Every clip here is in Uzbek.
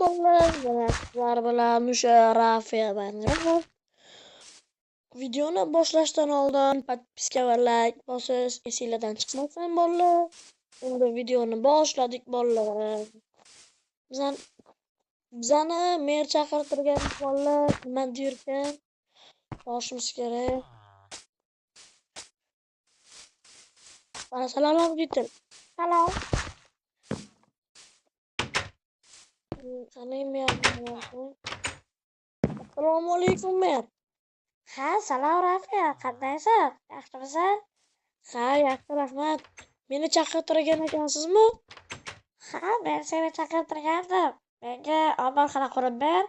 bolalar, mana sizlar bilan o'sha Rafiya Banjarov. Videoni boshlashdan oldin podpiska va like bosish esingizdan chiqmasin bolalar. Endi videoni boshladik bolalar. Bizani mer chaqirtirgan bolalar nima deyirkan? Boshimiz kerak. Salom ayting. Salom. Assalomu alaykum mer. Ha, salom Rafiya, qandaysan? Yaxshimisan? Ha, yaxshi, rahmat. Meni chaqirtirgan ekansizmi? Ha, men seni chaqirtirgandim. Menga omborxona qurib ber.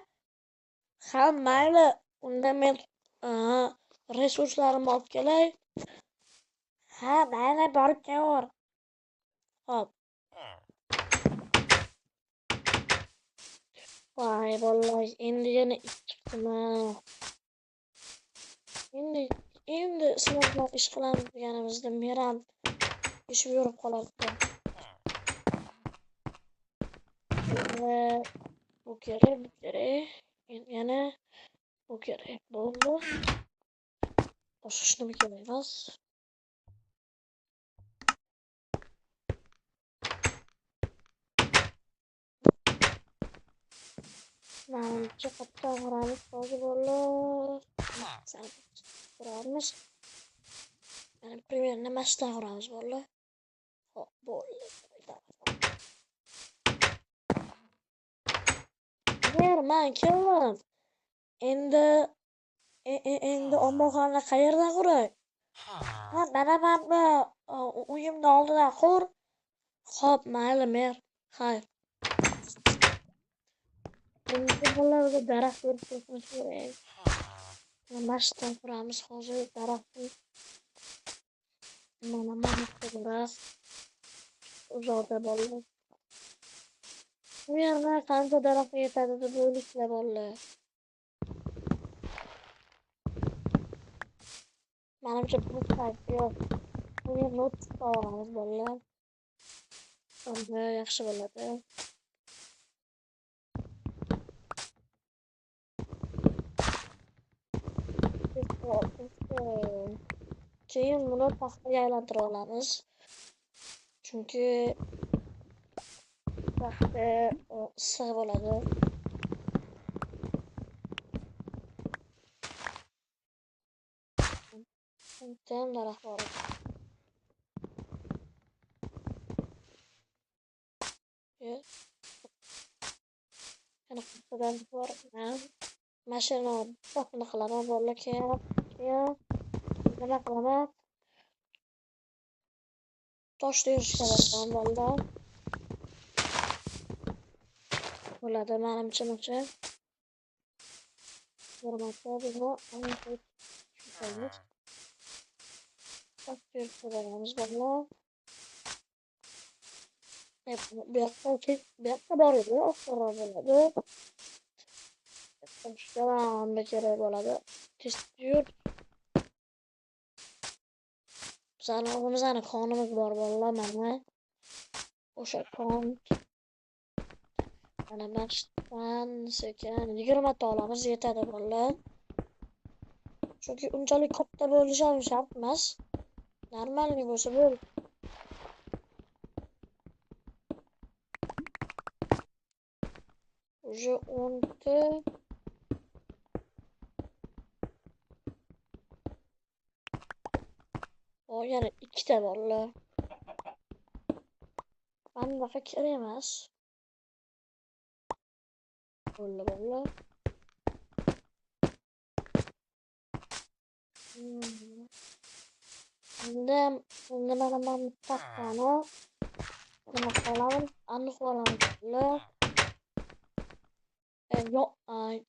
Ha, mayli. Unda men resurslarimni olib kelay. Ha, mayli, borib kelaver. Xo'p. Voy, vallahi endi yana chiqdimi? Endi sizlar bilan ish qilamiz deganimizda meram ishib yurib qolardi. Bu kerak. Yana bu kerak. Bo'ldi. Boshqa hech nima kerak emas. Manimcha katta g'aramiz hozir bo'ldi. Sal quramiz. Mana примерно mashta quramiz bo'ldi. Xo'p, bo'ldi. Men keldim. Endi omborxona qayerda quray? Ha, mana bu uyimni oldida qur. Xo'p, mayli mer. Xayr. Endi bolalarga daraxt o'rib kerak. Mashtan quramiz hozir daraxtni. Mana daraxt. Uzoqda bolalar. Bu yerda qancha daraxt yetadi deb o'ylashlar bolalar. Menimcha bu payt yo'q. Bu yerni o'tib qolamiz bolalar. Endi yaxshi bo'ladi. Keyin buni paxtaga aylantirib olamiz. Chunki paxta issiq bo'ladi. Tam daraxt bor. Yana paxtadan bor. Mashina to'qni qilaman bolalar keyin nima qilaman? Tosh terishga boshladim bolalar. Bo'ladi menimcha buncha. Hurmatli bizni tushunamiz. Tosh terishga boramiz bolalar. Bu yoqqa bor edi, oxirroq bo'ladi. Toshga kerak bo'ladi. Tez yur. Bizani qonimiz bor bolalar, mana. O'sha qon. Mana mashtan sekin 20 ta olamiz yetadi bolalar. Chunki unchalik katta bo'lishi ham shart emas. Normalniy bo'lsa bo'l. Уже 10 ta. Yana 2 ta bolalar. Bunaqa kerak emas. Bo'ldi bolalar. Endi mana men paxtani nima qilamiz? Aniq olamiz bolalar.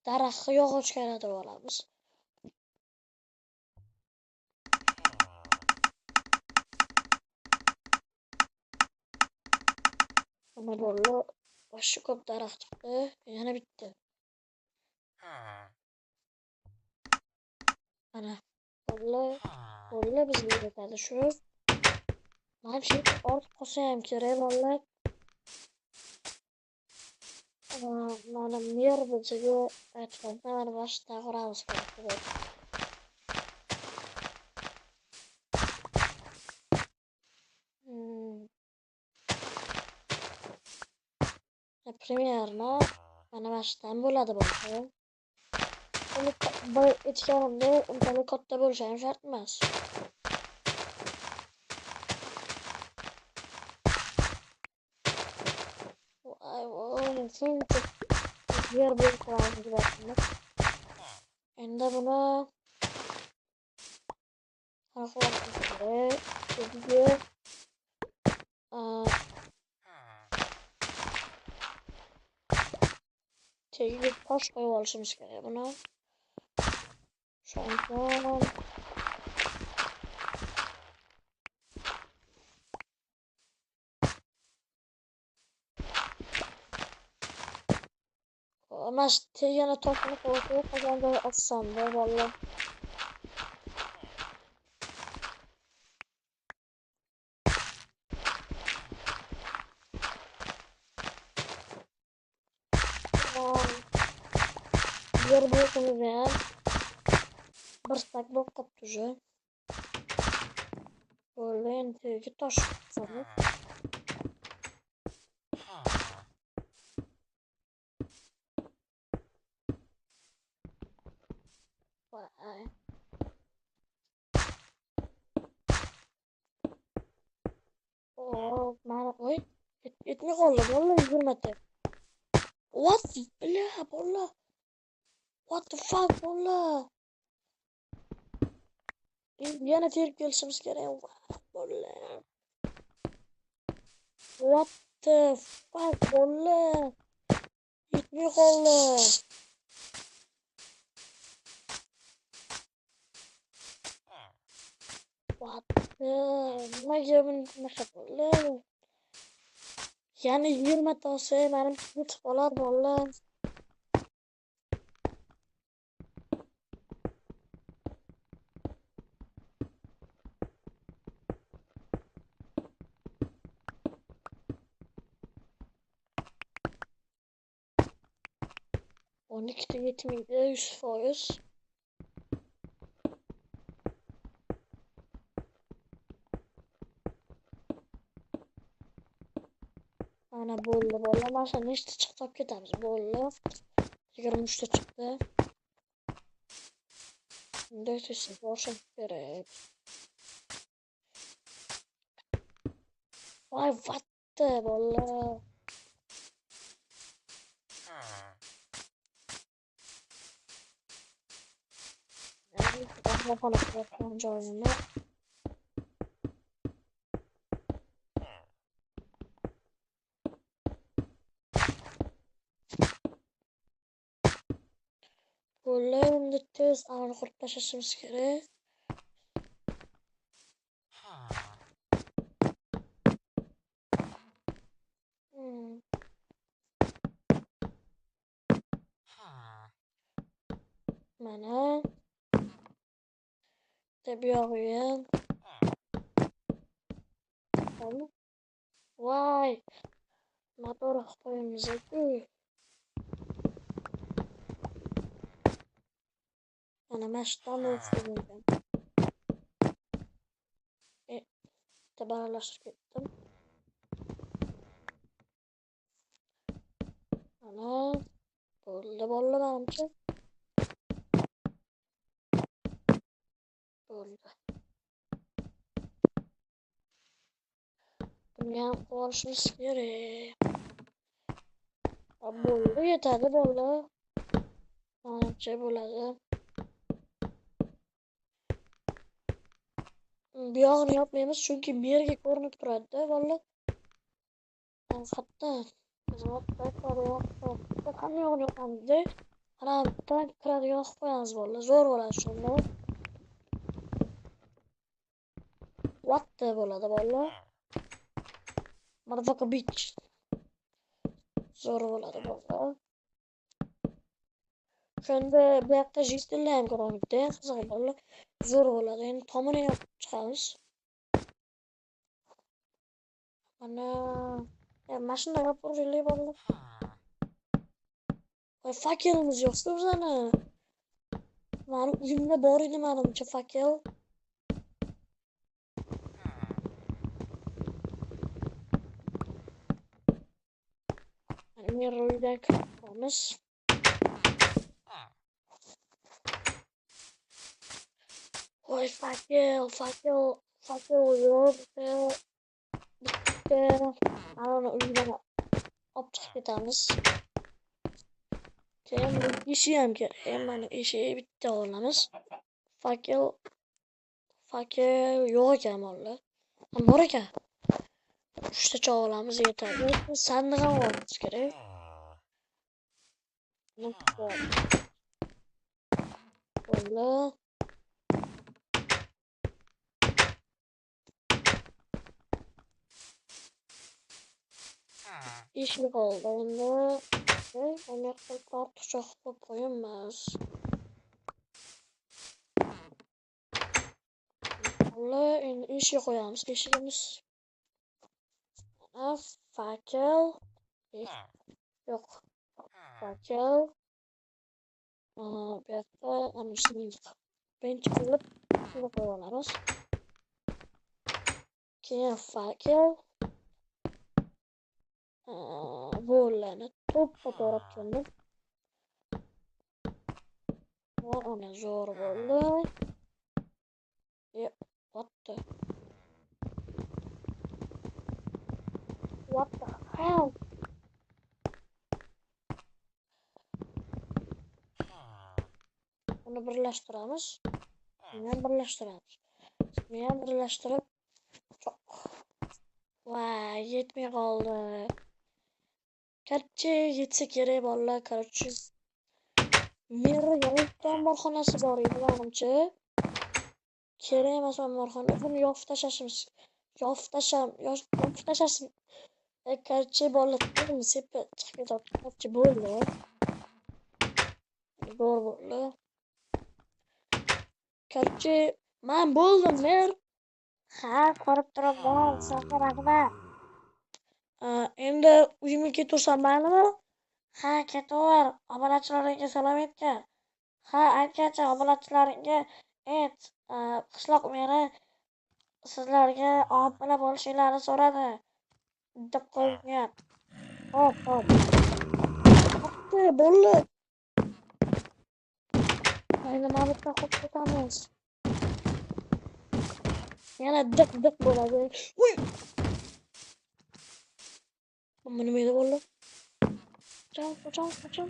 Daraxt yog'ochga aylantirib olamiz. Mana bolalar boshqa ko'p daraxt chiqdi. Yana bitta. Mana bolalar bizga yetadi shu. Mana shu ortib qolsa ham kerak bolalar. Mana mer bichiga aytganda mana boshida quramiz kerak. Примерно mana boshdan bo'ladi bo'lsa. Bu aytganimdek unchalik katta bo'lishi ham shart emas. Shuncha yer bo'lib endi buni tagiga tosh qo'yib olishimiz kerak buni. Shundan mana shu tegani toshni qo'yib qolganda osonda valla. Yer bo'limizni ham bir stak bo'lib qolibdi уже. Bo'ldi, endi tagiga tosh qo'yamiz. Mana qo'y. Yetmay qoldi valla 20 ta. What? Bля, bolla. What the fuck, bolla? Yana terib kelishimiz kerak. Bolla. What the fuck, bolla? Yetmay qoldi. What the? Nimaga bunaqa bolla? Yani 20 ta olsa benim yetib qolar bolla. On ikkita yetmaydi 100%. Mana bo'ldi bolla. Mana shu nechta chiqib ketamiz bo'ldi. 23 ta chiqdi. Bunday tezda borishim kerak. Voy, vatta bolla. Rahmonxona qilayotgan joyimni. Bo'ldi, endi tez avni qurib tashlashimiz kerak. Mana bu yog'i ham. Voy, motor qo'yamiz-ku. Mana mashdan o'tdim. Tabaralashib ketdim. Mana bo'ldi menimcha. Bo'ldi. Bunga ham qolishimiz kerak. Bo'ldi, yetadi bo'ldi. Menimcha bo'ladi. Bu yog'ini yopmaymiz chunki bu yerga ko'rinib turadi-da, valla. Hatta qanday yog'ini yopamiz-da? Ana bittadan kiradigan qilib qo'yamiz valla. Zo'r bo'ladi shunda. What the bo'ladi valla. Motherfucker bitch. Zo'r bo'ladi valla. Shunda bu yoqda jistillar ham ko'ramiz-da, qiziq valla. Zo'r bo'ladi. Endi tomini yopib chiqamiz. Mana mashina yopib urishlik valla. Voy fakelimiz yo'q-ku bizani. Mani uyimda bor edi menimcha fakel. Men uydan kiramiz. Voy fakel yo'q. Ana uydan olib chiqib ketamiz. Keyin ishi ham kerak. Mana ishi bitta olamiz. Fakel yo'q ekan mollar. Bor ekan. 3 ta olamiz yetadi. Sandiq ham olishimiz kerak. Bo'ldi. Ishni qoldi endi. Uni ortiqcha qilib qo'yamiz. Endi ishga qo'yamiz. Eshigimiz. Fakel. Yo'q. Fakel. Bu yerda amisning birinchi qilib shuni qo'yib olamiz. Keyin fakel. Bo'lani to'ppa to'g'ri keldi. Ana zo'r bo'ldi. What the hell? Uni birlashtiramiz. Buni birlashtirib. Voy, yetmay qoldi. Qancha yetsa kerak bolalar, короче. Meri yo'qdan borxonasi bor edi, menimcha. Kerak emas borxona. Buni yopib tashlashimiz. Yopib tashlashimiz. Короче, bolalar sepib chiqib ketadi. Короче, bo'ldi. Bo'ldi. Короче, men bo'ldim, mer. Ha, ko'rib turibman, senga rahmat. Endi uyimga ketaversam maylimi? Ha, ketaver. Obunachilaringga salom aytgan. Ha, aytgancha obunachilaringga ayt. Qishloq meri sizlarga obuna bo'lishinglarni so'radi deb qo'ygan. Hop. Bo'ldi. Endi navbatda qo'yib ketamiz. Yana diq bo'ladi. Uy! Bu nima edi bo'ldi? Qachon?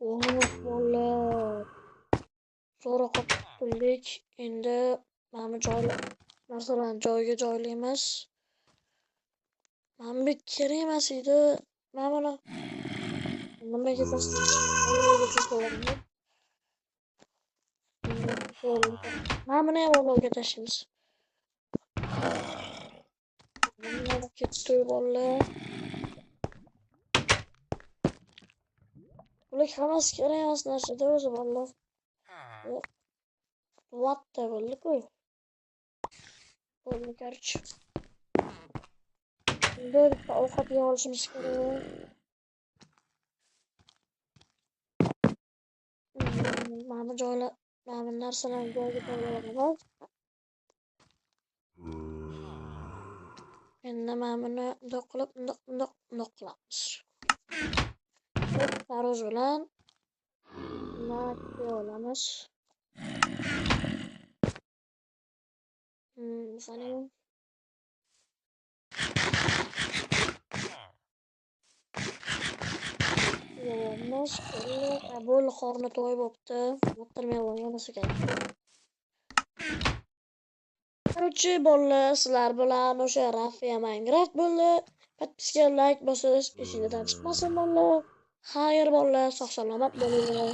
Bo'ldi. Zo'ra qoptirdik. Endi mana narsalarni joyiga joylaymiz. Mana bu kerak emas edi. Mana buni nimaga tashlaymiz? Mana buni ham o'rmonga tashlaymiz. Bunlar ketdi bolalar. Bular hammasi kerak emas narsada o'zi bolalar. What the bo'ldi-ku. Bo'ldi, короче. Endi ovqat yeb olishimiz kerak. Mana bu narsalarni joyiga qo'yamiz. Endi mana buni bundoq qilamiz. Taroz bilan nima olamiz? Masalan bo'ldi, qorni to'yib bo'pti. O'tirmay qo'yganisi kerak. Короче, bolalar, sizlar bilan o'sha Rafiya Minecraft bo'ldi. Podpiska, like bosish, esingizdan chiqmasin bolalar. Xayr bolalar, sog' salomat bo'linglar.